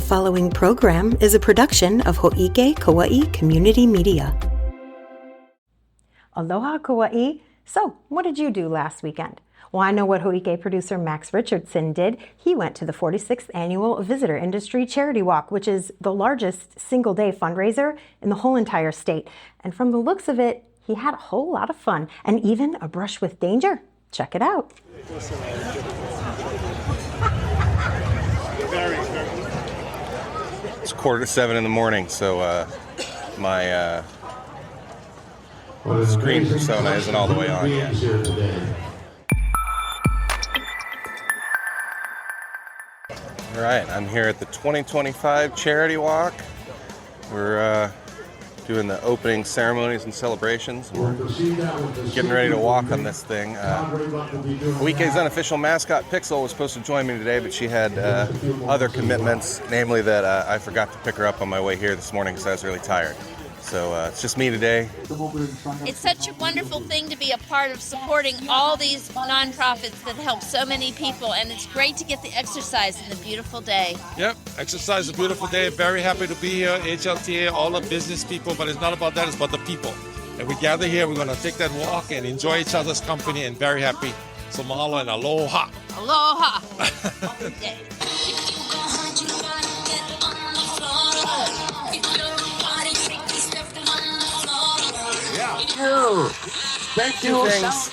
following program is a production of Hō'ike Kauaʻi Community Media. Aloha, Kauaʻi. So, what did you do last weekend? Well, I know what Hō'ike producer Max Richardson did. He went to the 46th Annual Visitor Industry Charity Walk, which is the largest single-day fundraiser in the whole entire state. And from the looks of it, he had a whole lot of fun and even a brush with danger. Check it out. It's 6:45 in the morning, so my screen persona isn't all the way on yet. All right, I'm here at the 2025 Charity Walk. We're doing the opening ceremonies and celebrations. We're getting ready to walk on this thing. Hō'ike's unofficial mascot, Pixel, was supposed to join me today, but she had other commitments, namely that I forgot to pick her up on my way here this morning because I was really tired. So it's just me today. It's such a wonderful thing to be a part of supporting all these nonprofits that help so many people, and it's great to get the exercise in the beautiful day. Yep, exercise is a beautiful day. Very happy to be here. HLTA, all the business people, but it's not about that, it's about the people. And we gather here, we're going to take that walk and enjoy each other's company, and very happy. So mahalo and aloha. Aloha. Thank you. Two things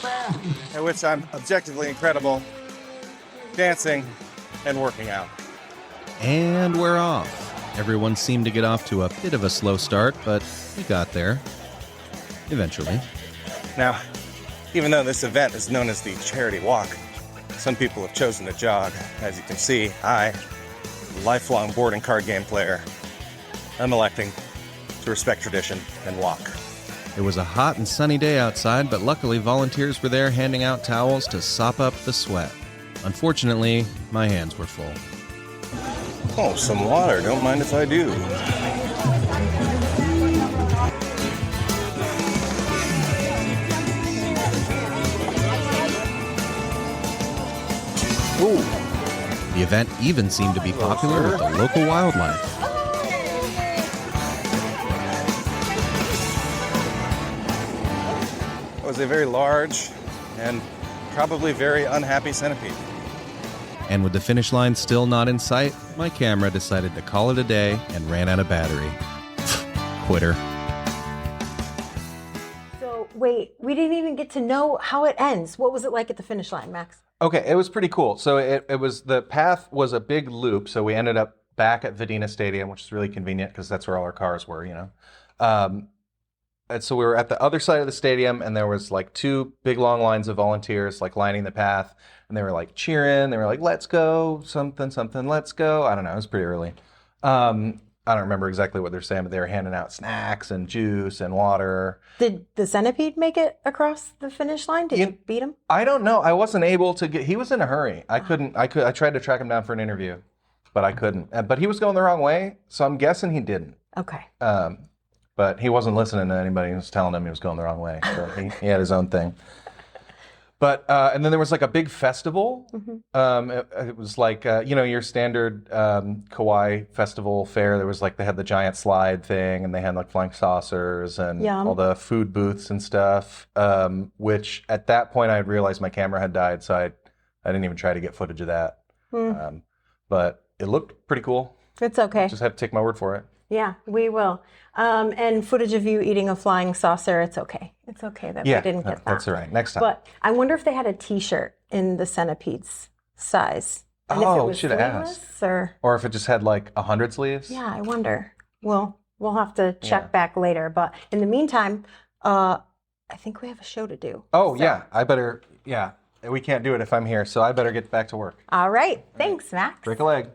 at which I'm objectively incredible: dancing and working out. And we're off. Everyone seemed to get off to a bit of a slow start, but we got there. Eventually. Now, even though this event is known as the Charity Walk, some people have chosen to jog. As you can see, I, a lifelong board and card game player, I'm electing to respect tradition and walk. It was a hot and sunny day outside, but luckily volunteers were there handing out towels to sop up the sweat. Unfortunately, my hands were full. Oh, some water. Don't mind if I do. Ooh. The event even seemed to be popular with the local wildlife. It was a very large and probably very unhappy centipede. And with the finish line still not in sight, my camera decided to call it a day and ran out of battery. Quitter. So, wait, we didn't even get to know how it ends. What was it like at the finish line, Max? Okay, it was pretty cool. So it was, the path was a big loop, so we ended up back at Vidina Stadium, which is really convenient because that's where all our cars were, you know. And so we were at the other side of the stadium, and there was like two big long lines of volunteers like lining the path, and they were like cheering. They were like, "Let's go, something, something, let's go." I don't know. It was pretty early. I don't remember exactly what they're saying, but they were handing out snacks and juice and water. Did the centipede make it across the finish line? Did you beat him? I don't know. I wasn't able to get. He was in a hurry. I couldn't. I tried to track him down for an interview, but I couldn't. But he was going the wrong way, so I'm guessing he didn't. Okay. But he wasn't listening to anybody who was telling him he was going the wrong way. So he had his own thing. But, and then there was like a big festival. Mm-hmm. It was like, you know, your standard Kauai festival fair. There was like, they had the giant slide thing, and they had like flying saucers and all the food booths and stuff, which at that point I had realized my camera had died. So I didn't even try to get footage of that. But it looked pretty cool. It's okay. Just have to take my word for it. Yeah, we will. And footage of you eating a flying saucer, it's okay. It's okay that we didn't get that. That's all right. Next time. But I wonder if they had a T-shirt in the centipede's size. And if it was should have asked. Or if it just had like 100 sleeves. Yeah, I wonder. We'll have to check back later. But in the meantime, I think we have a show to do. Oh, so. I better, we can't do it if I'm here, so I better get back to work. All right. Thanks, Max. Break a leg.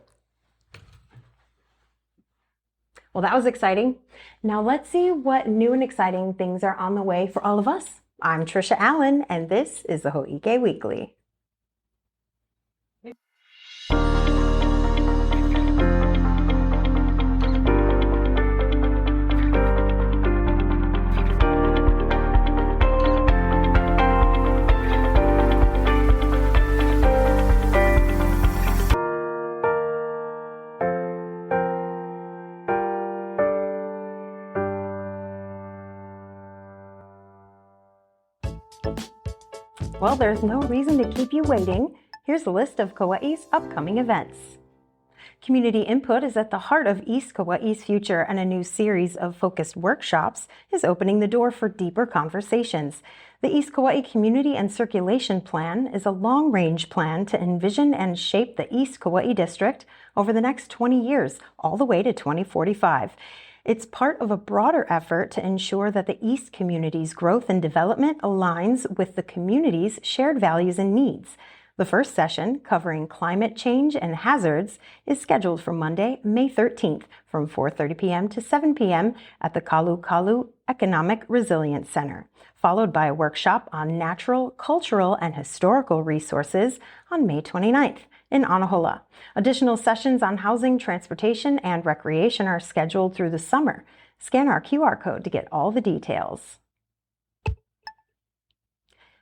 Well, that was exciting. Now let's see what new and exciting things are on the way for all of us. I'm Tricia Allen, and this is the Hoike Weekly. Well, there's no reason to keep you waiting. Here's a list of Kauaʻi's upcoming events. Community input is at the heart of East Kauaʻi's future, and a new series of focused workshops is opening the door for deeper conversations. The East Kauaʻi Community and Circulation Plan is a long-range plan to envision and shape the East Kauaʻi District over the next 20 years, all the way to 2045. It's part of a broader effort to ensure that the East community's growth and development aligns with the community's shared values and needs. The first session, covering climate change and hazards, is scheduled for Monday, May 13th from 4:30 p.m. to 7 p.m. at the Kalu Economic Resilience Center, followed by a workshop on natural, cultural, and historical resources on May 29th in Aloha. Additional sessions on housing, transportation, and recreation are scheduled through the summer. Scan our QR code to get all the details.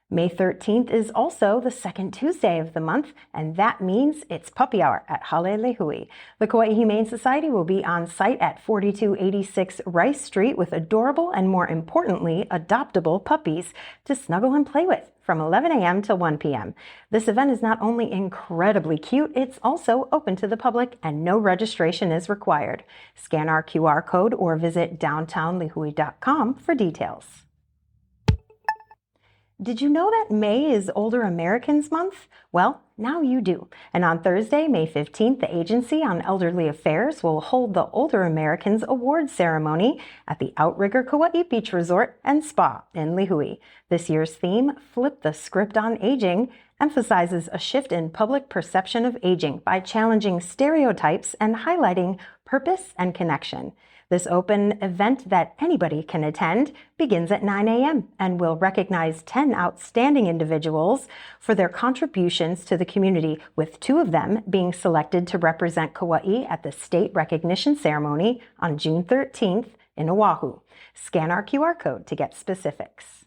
May 13th is also the second Tuesday of the month, and that means it's Puppy Hour at Hale Līhu. The Kauaʻi Humane Society will be on site at 4286 Rice Street with adorable and, more importantly, adoptable puppies to snuggle and play with from 11 a.m. to 1 p.m. This event is not only incredibly cute, it's also open to the public and no registration is required. Scan our QR code or visit downtownlihui.com for details. Did you know that May is Older Americans Month? Well, now you do. And on Thursday, May 15th, the Agency on Elderly Affairs will hold the Older Americans Award Ceremony at the Outrigger Kauaʻi Beach Resort and Spa in Līhui. This year's theme, Flip the Script on Aging, emphasizes a shift in public perception of aging by challenging stereotypes and highlighting purpose and connection. This open event that anybody can attend begins at 9 a.m. and will recognize 10 outstanding individuals for their contributions to the community, with 2 of them being selected to represent Kauaʻi at the State Recognition Ceremony on June 13th in Oahu. Scan our QR code to get specifics.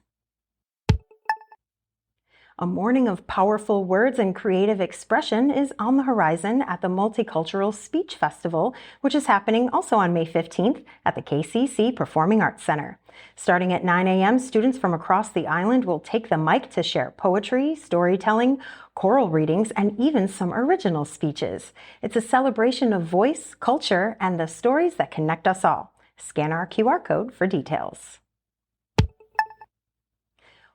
A morning of powerful words and creative expression is on the horizon at the Multicultural Speech Festival, which is happening also on May 15th at the KCC Performing Arts Center. Starting at 9 a.m., students from across the island will take the mic to share poetry, storytelling, choral readings, and even some original speeches. It's a celebration of voice, culture, and the stories that connect us all. Scan our QR code for details.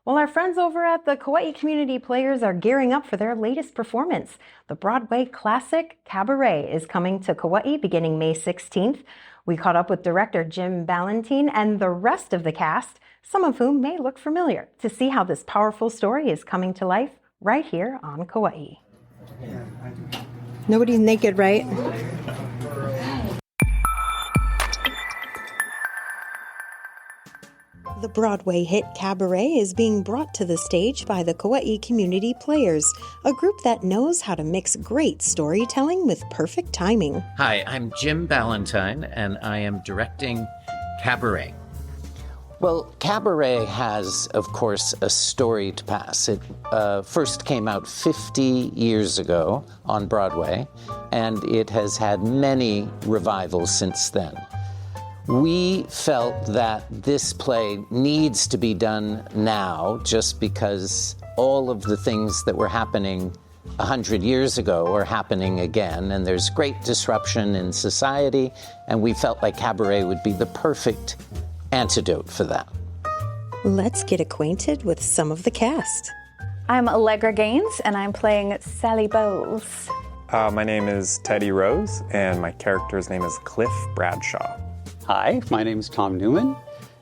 Well, our friends over at the Kauaʻi Community Players are gearing up for their latest performance. The Broadway classic Cabaret is coming to Kauaʻi beginning May 16th. We caught up with director Jim Ballantyne and the rest of the cast, some of whom may look familiar, to see how this powerful story is coming to life right here on Kauaʻi. Nobody's naked, right? The Broadway hit Cabaret is being brought to the stage by the Kauaʻi Community Players, a group that knows how to mix great storytelling with perfect timing. Hi, I'm Jim Ballantyne, and I am directing Cabaret. Well, Cabaret has, of course, a storied past. It first came out 50 years ago on Broadway, and it has had many revivals since then. We felt that this play needs to be done now just because all of the things that were happening 100 years ago are happening again, and there's great disruption in society, and we felt like Cabaret would be the perfect antidote for that. Let's get acquainted with some of the cast. I'm Allegra Gaines, and I'm playing Sally Bowles. My name is Teddy Rose, and my character's name is Cliff Bradshaw. Hi, my name is Tom Newman,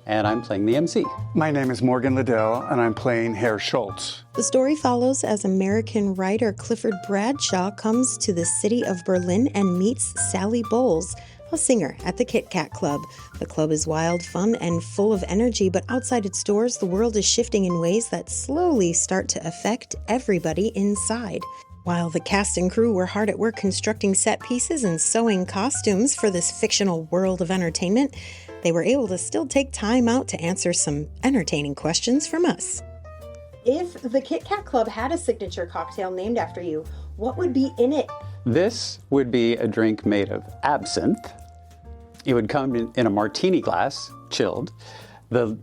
and I'm playing the MC. My name is Morgan Liddell, and I'm playing Herr Schultz. The story follows as American writer Clifford Bradshaw comes to the city of Berlin and meets Sally Bowles, a singer at the Kit Kat Club. The club is wild, fun, and full of energy, but outside its doors, the world is shifting in ways that slowly start to affect everybody inside. While the cast and crew were hard at work constructing set pieces and sewing costumes for this fictional world of entertainment, they were able to still take time out to answer some entertaining questions from us. If the Kit Kat Club had a signature cocktail named after you, what would be in it? This would be a drink made of absinthe. It would come in a martini glass, chilled. The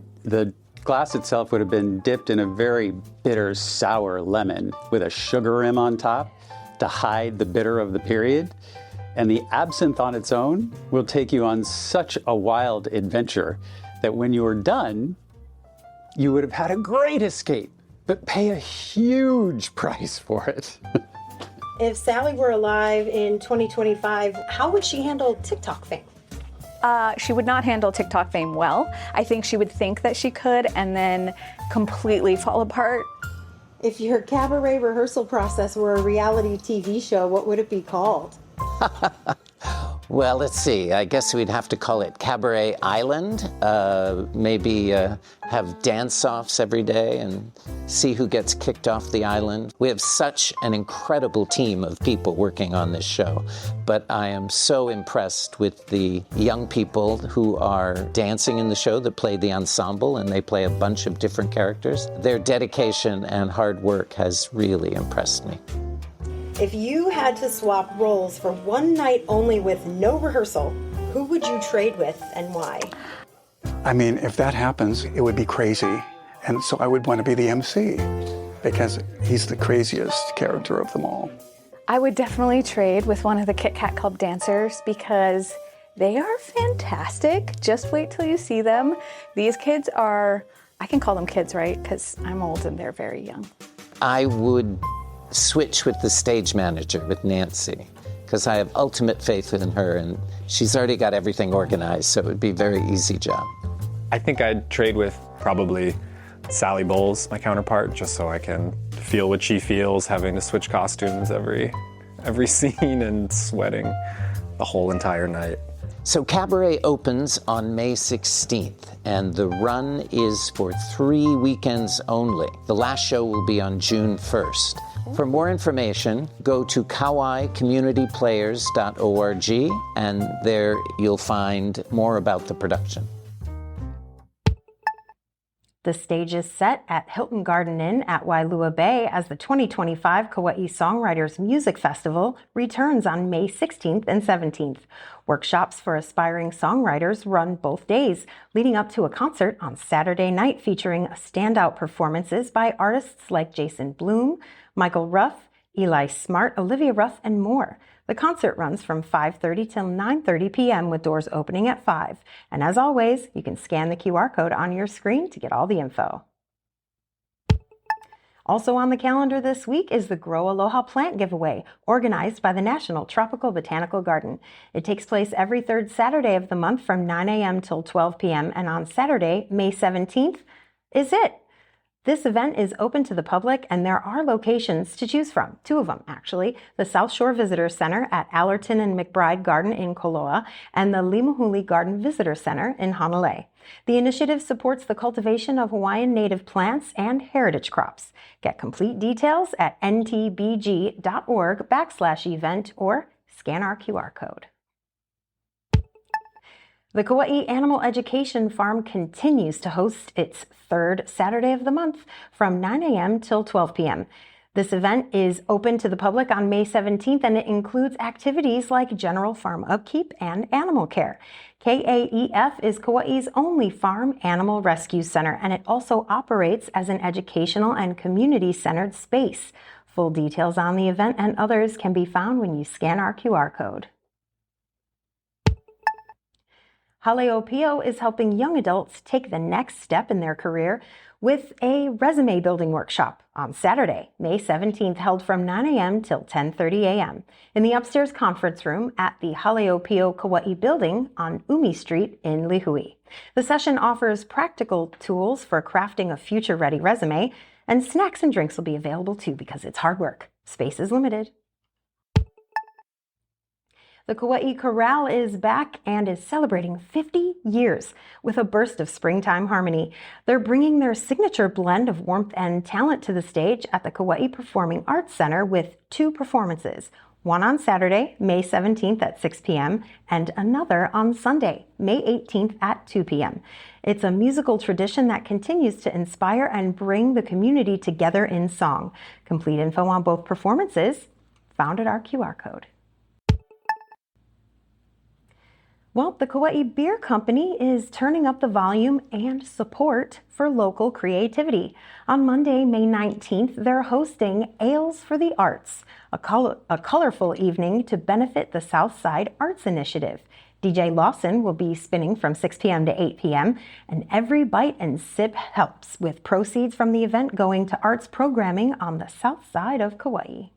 glass itself would have been dipped in a very bitter, sour lemon with a sugar rim on top to hide the bitter of the period. And the absinthe on its own will take you on such a wild adventure that when you are done, you would have had a great escape, but pay a huge price for it. If Sally were alive in 2025, how would she handle TikTok fame? She would not handle TikTok fame well. I think she would think that she could and then completely fall apart. If your cabaret rehearsal process were a reality TV show, what would it be called? Well, let's see. I guess we'd have to call it Cabaret Island. Maybe have dance-offs every day and see who gets kicked off the island. We have such an incredible team of people working on this show, but I am so impressed with the young people who are dancing in the show that play the ensemble, and they play a bunch of different characters. Their dedication and hard work has really impressed me. If you had to swap roles for one night only with no rehearsal, who would you trade with and why? I mean, if that happens, it would be crazy. And so I would want to be the MC because he's the craziest character of them all. I would definitely trade with one of the Kit Kat Club dancers because they are fantastic. Just wait till you see them. These kids are, I can call them kids, right? Because I'm old and they're very young. I would switch with the stage manager, with Nancy, because I have ultimate faith in her, and she's already got everything organized, so it would be a very easy job. I think I'd trade with probably Sally Bowles, my counterpart, just so I can feel what she feels, having to switch costumes every scene and sweating the whole entire night. So Cabaret opens on May 16th, and the run is for 3 weekends only. The last show will be on June 1st. For more information, go to kauaicommunityplayers.org, and there you'll find more about the production. The stage is set at Hilton Garden Inn at Wailua Bay as the 2025 Kauaʻi Songwriters Music Festival returns on May 16th and 17th. Workshops for aspiring songwriters run both days, leading up to a concert on Saturday night featuring standout performances by artists like Jason Bloom, Michael Ruff, Eli Smart, Olivia Ruff, and more. The concert runs from 5:30 till 9:30 p.m. with doors opening at 5. And as always, you can scan the QR code on your screen to get all the info. Also on the calendar this week is the Grow Aloha Plant Giveaway, organized by the National Tropical Botanical Garden. It takes place every third Saturday of the month from 9 a.m. till 12 p.m. And on Saturday, May 17th, is it. This event is open to the public, and there are locations to choose from. 2 of them, actually. The South Shore Visitor Center at Allerton and McBride Garden in Koloa and the Limahuli Garden Visitor Center in Honolulu. The initiative supports the cultivation of Hawaiian native plants and heritage crops. Get complete details at ntbg.org/event or scan our QR code. The Kauaʻi Animal Education Farm continues to host its 3rd Saturday of the month from 9 a.m. till 12 p.m. This event is open to the public on May 17th, and it includes activities like general farm upkeep and animal care. KAEF is Kauaʻi's only farm animal rescue center, and it also operates as an educational and community-centered space. Full details on the event and others can be found when you scan our QR code. Hale Līhu is helping young adults take the next step in their career with a resume building workshop on Saturday, May 17th, held from 9 a.m. till 10:30 a.m. in the upstairs conference room at the Hale Līhu Kauaʻi building on Umi Street in Lihui. The session offers practical tools for crafting a future-ready resume, and snacks and drinks will be available too because it's hard work. Space is limited. The Kauaʻi Chorale is back and is celebrating 50 years with a burst of springtime harmony. They're bringing their signature blend of warmth and talent to the stage at the Kauaʻi Performing Arts Center with 2 performances, one on Saturday, May 17th at 6 p.m., and another on Sunday, May 18th at 2 p.m. It's a musical tradition that continues to inspire and bring the community together in song. Complete info on both performances found at our QR code. Well, the Kauaʻi Beer Company is turning up the volume and support for local creativity. On Monday, May 19th, they're hosting Ales for the Arts, a colorful evening to benefit the Southside Arts Initiative. DJ Lawson will be spinning from 6 p.m. to 8 p.m., and every bite and sip helps, with proceeds from the event going to arts programming on the south side of Kauaʻi.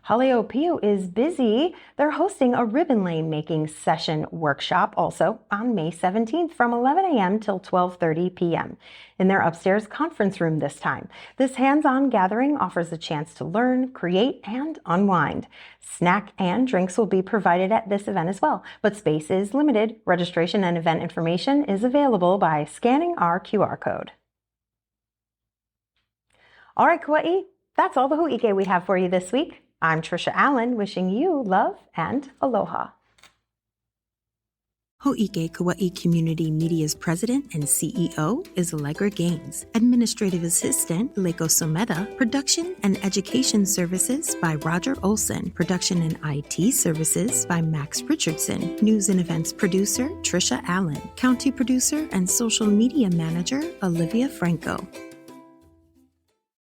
Hale Līhu is busy. They're hosting a ribbon lane making session workshop also on May 17th from 11 a.m. till 12:30 p.m. in their upstairs conference room this time. This hands-on gathering offers a chance to learn, create, and unwind. Snack and drinks will be provided at this event as well, but space is limited. Registration and event information is available by scanning our QR code. All right, Kauaʻi, that's all the Hō'ike we have for you this week. I'm Tricia Allen, wishing you love and aloha. Hō'ike Kauaʻi Community Media's president and CEO is Allegra Gaines. Administrative assistant, Leko Someda. Production and education services by Roger Olson. Production and IT services by Max Richardson. News and events producer, Tricia Allen. County producer and social media manager, Olivia Franco.